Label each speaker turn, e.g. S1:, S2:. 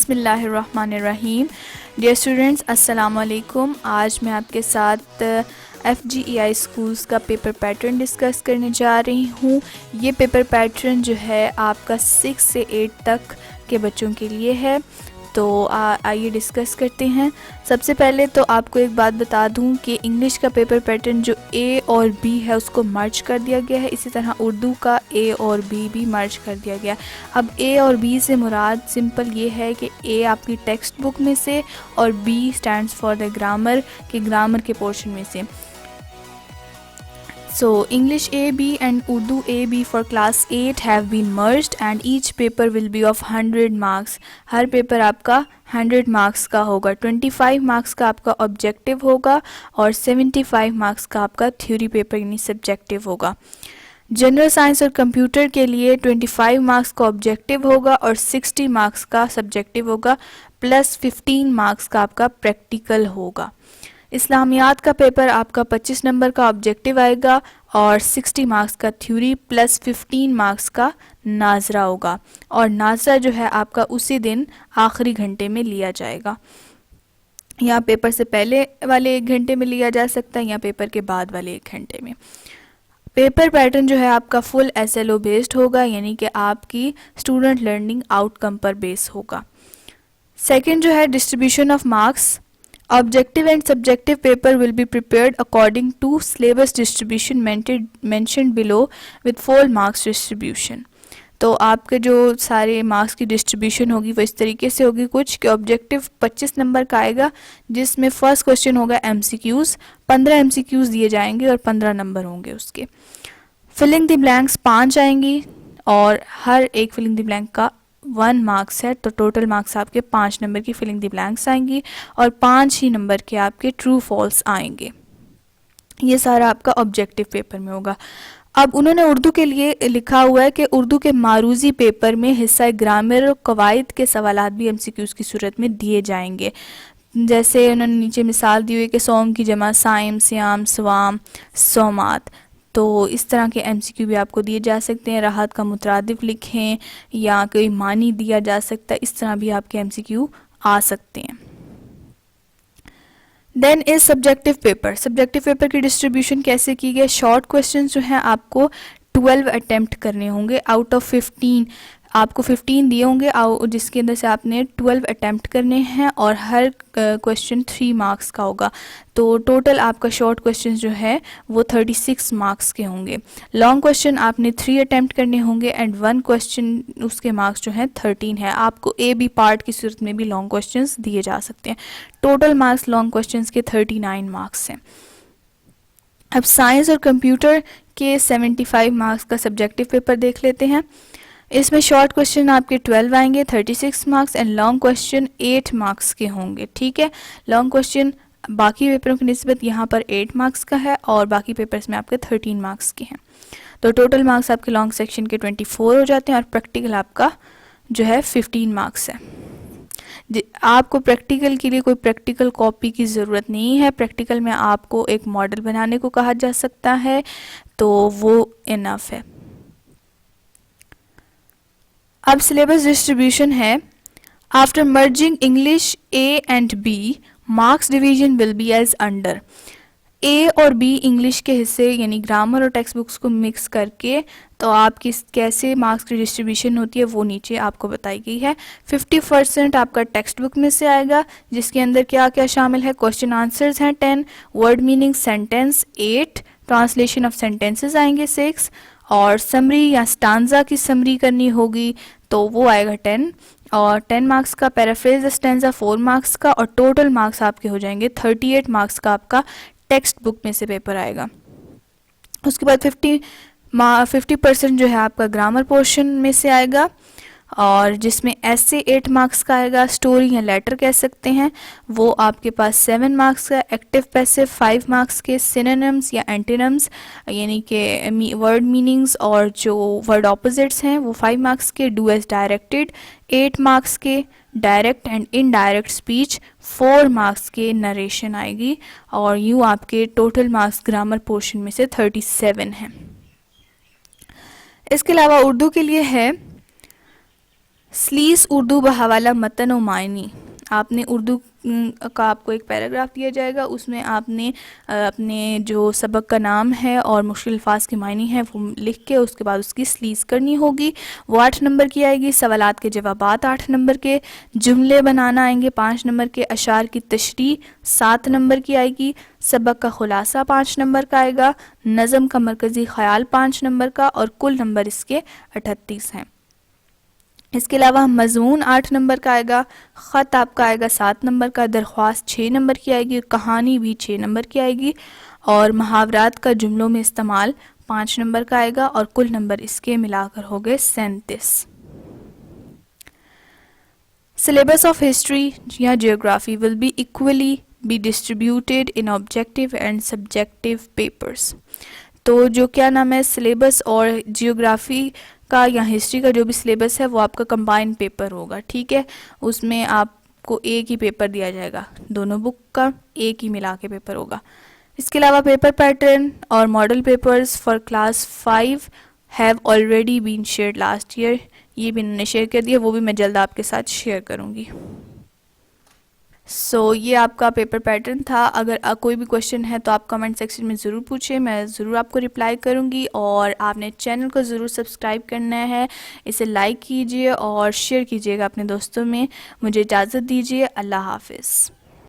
S1: बिस्मिल्लाहिर्रहमानिर्रहीम। Dear students, अस्सलाम वालेकुम। आज मैं आपके साथ FGEI स्कूल्स का पेपर पैटर्न डिस्कस करने जा रही हूँ। ये पेपर पैटर्न जो है आपका 6 से 8 तक के बच्चों के लिए है। तो आइए डिस्कस करते हैं। सबसे पहले तो आपको एक बात बता दूं कि इंग्लिश का पेपर पैटर्न जो A और B है उसको मर्ज कर दिया गया है। इसी तरह उर्दू का A और B भी मर्ज कर दिया गया। अब A और B से मुराद सिंपल ये है कि A आपकी टेक्स्ट बुक में से और B stands for the grammar के पोर्शन में से। So English AB and Urdu AB for class 8 have been merged and each paper will be of 100 marks. Her paper आपका 100 मार्क्स का होगा। 25 मार्क्स का आपका ऑब्जेक्टिव होगा और 75 मार्क्स का आपका थ्योरी पेपर यानी सब्जेक्टिव होगा। जनरल साइंस और कंप्यूटर के लिए 25 मार्क्स का ऑब्जेक्टिव होगा और 60 मार्क्स का सब्जेक्टिव होगा, प्लस 15 मार्क्स का आपका प्रैक्टिकल होगा। इस्लामियात का पेपर आपका 25 नंबर का ऑब्जेक्टिव आएगा और 60 मार्क्स का थ्योरी प्लस 15 मार्क्स का नाजरा होगा, और नाजरा जो है आपका उसी दिन आखिरी घंटे में लिया जाएगा। या पेपर से पहले वाले 1 घंटे में लिया जा सकता है या पेपर के बाद वाले 1 घंटे में। पेपर पैटर्न जो है आपका फुल SLO बेस्ड होगा, यानी कि आपकी स्टूडेंट लर्निंग आउटकम पर बेस होगा। सेकेंड जो है distribution of marks. Objective and subjective paper will be prepared according to syllabus distribution mentioned below with full marks distribution. तो आपके जो सारे मार्क्स की डिस्ट्रीब्यूशन होगी वो इस तरीके से होगी कुछ कि ऑब्जेक्टिव 25 नंबर का आएगा, जिसमें फर्स्ट क्वेश्चन होगा MCQs, 15 MCQs दिए जाएंगे और 15 नंबर होंगे उसके। फिलिंग द ब्लैंक्स 5 आएंगी और हर एक फिलिंग द ब्लैंक का 1 मार्क्स है, तो टोटल मार्क्स आपके 5 नंबर की फिलिंग द ब्लैंक्स आएंगी और 5 ही नंबर के आपके ट्रू फॉल्स आएंगे। ये सारा आपका ऑब्जेक्टिव पेपर में होगा। अब उन्होंने उर्दू के लिए लिखा हुआ है कि उर्दू के मारूजी पेपर में हिस्सा ग्रामर और कवायद के सवालात भी MCQs की सूरत में दिए जाएंगे। जैसे उन्होंने नीचे मिसाल दी हुई है कि सोम की जमा साइम, सियाम, सवाम, सोमात। तो इस तरह के MCQ भी आपको दिए जा सकते हैं। राहत का मुतरादिफ लिखें या कोई मानी दिया जा सकता है, इस तरह भी आपके MCQ आ सकते हैं। Then is subjective paper. Subjective paper की डिस्ट्रीब्यूशन कैसे की गई? शॉर्ट क्वेश्चन जो हैं आपको 12 अटेम्प्ट करने होंगे आउट ऑफ 15। आपको 15 दिए होंगे जिसके अंदर से आपने 12 अटेम्प्ट करने हैं और हर क्वेश्चन 3 मार्क्स का होगा। तो टोटल आपका शॉर्ट क्वेश्चन जो है वो 36 मार्क्स के होंगे। लॉन्ग क्वेश्चन आपने 3 अटेम्प्ट करने होंगे एंड 1 क्वेश्चन उसके मार्क्स जो हैं 13 है। आपको AB पार्ट की सूरत में भी लॉन्ग क्वेश्चंस दिए जा सकते हैं। टोटल मार्क्स लॉन्ग क्वेश्चंस के 39 मार्क्स हैं। अब साइंस और कंप्यूटर के 75 मार्क्स का सब्जेक्टिव पेपर देख लेते हैं। इसमें शॉर्ट क्वेश्चन आपके 12 आएंगे 36 marks and long question 8 marks के होंगे। ठीक है, लॉन्ग क्वेश्चन बाकी पेपरों की निस्बत यहाँ पर 8 मार्क्स का है और बाकी पेपर्स में आपके 13 मार्क्स के हैं। तो टोटल मार्क्स आपके लॉन्ग सेक्शन के 24 हो जाते हैं और प्रैक्टिकल आपका जो है 15 मार्क्स है। आपको प्रैक्टिकल के लिए कोई प्रैक्टिकल कॉपी की ज़रूरत नहीं है। प्रैक्टिकल में आपको एक मॉडल बनाने को कहा जा सकता है, तो वो इनफ है। अब सिलेबस डिस्ट्रीब्यूशन है। After merging English A and B, marks division will be as under. A और B इंग्लिश के हिस्से यानी ग्रामर और टेक्स्ट बुक्स को मिक्स करके तो आपकी कैसे मार्क्स की डिस्ट्रीब्यूशन होती है वो नीचे आपको बताई गई है। 50% आपका टेक्स्ट बुक में से आएगा, जिसके अंदर क्या क्या शामिल है? क्वेश्चन आंसर्स हैं 10, word meaning sentence 8, translation of sentences आएंगे 6, और समरी या स्टांजा की समरी करनी होगी तो वो आएगा 10, और 10 मार्क्स का पैराफ्रेज स्टैंजा 4 मार्क्स का, और टोटल मार्क्स आपके हो जाएंगे 38 मार्क्स का आपका टेक्स्ट बुक में से पेपर आएगा। उसके बाद 50% जो है आपका ग्रामर पोर्शन में से आएगा, और जिसमें ऐसे 8 मार्क्स का आएगा। स्टोरी या लेटर कह सकते हैं, वो आपके पास 7 मार्क्स का। एक्टिव पैसिव 5 मार्क्स के। सिनोनिम्स या एंटीनम्स यानी कि वर्ड मीनिंग्स और जो वर्ड ऑपोजिट्स हैं वो 5 मार्क्स के। डू एज डायरेक्टेड 8 मार्क्स के। Direct and indirect speech 4 marks के। नरेशन आएगी, और यूँ आपके टोटल मार्क्स ग्रामर पोर्शन में से 37 हैं। इसके अलावा उर्दू के लिए है स्लीस उर्दू बहवाला मतन व मायनी। आपने उर्दू का आपको एक पैराग्राफ दिया जाएगा, उसमें आपने अपने जो सबक का नाम है और मुश्किल अल्फाज की मायनी है वो लिख के उसके बाद उसकी स्लीस करनी होगी। वो 8 नंबर की आएगी। सवालात के जवाबात 8 नंबर के। जुमले बनाना आएंगे 5 नंबर के। अशार की तशरीह 7 नंबर की आएगी। सबक का खुलासा 5 नंबर का आएगा। नज़म का मरकज़ी ख्याल 5 नंबर का, और कुल नंबर इसके 38 हैं। इसके अलावा मज़मून 8 नंबर का आएगा। ख़त आपका आएगा 7 नंबर का। दरख्वास्त 6 नंबर की आएगी। कहानी भी 6 नंबर की आएगी। और मुहावरात का जुमलों में इस्तेमाल 5 नंबर का आएगा, और कुल नंबर इसके मिलाकर हो गए 37। सिलेबस ऑफ हिस्ट्री या geography will be equally be distributed in objective and subjective papers. तो जो क्या नाम है, सिलेबस और जियोग्राफी का या हिस्ट्री का जो भी सिलेबस है वो आपका कंबाइंड पेपर होगा, ठीक है। उसमें आपको एक ही पेपर दिया जाएगा, दोनों बुक का एक ही मिला के पेपर होगा। इसके अलावा पेपर पैटर्न और model papers for class 5 have already been share last year. ये भी मैंने शेयर कर दिया, वो भी मैं जल्द आपके साथ शेयर करूँगी। ये आपका पेपर पैटर्न था। अगर कोई भी क्वेश्चन है तो आप कमेंट सेक्शन में ज़रूर पूछें, मैं ज़रूर आपको रिप्लाई करूँगी। और आपने चैनल को ज़रूर सब्सक्राइब करना है, इसे लाइक कीजिए और शेयर कीजिएगा अपने दोस्तों में। मुझे इजाज़त दीजिए। अल्लाह हाफ़िज़।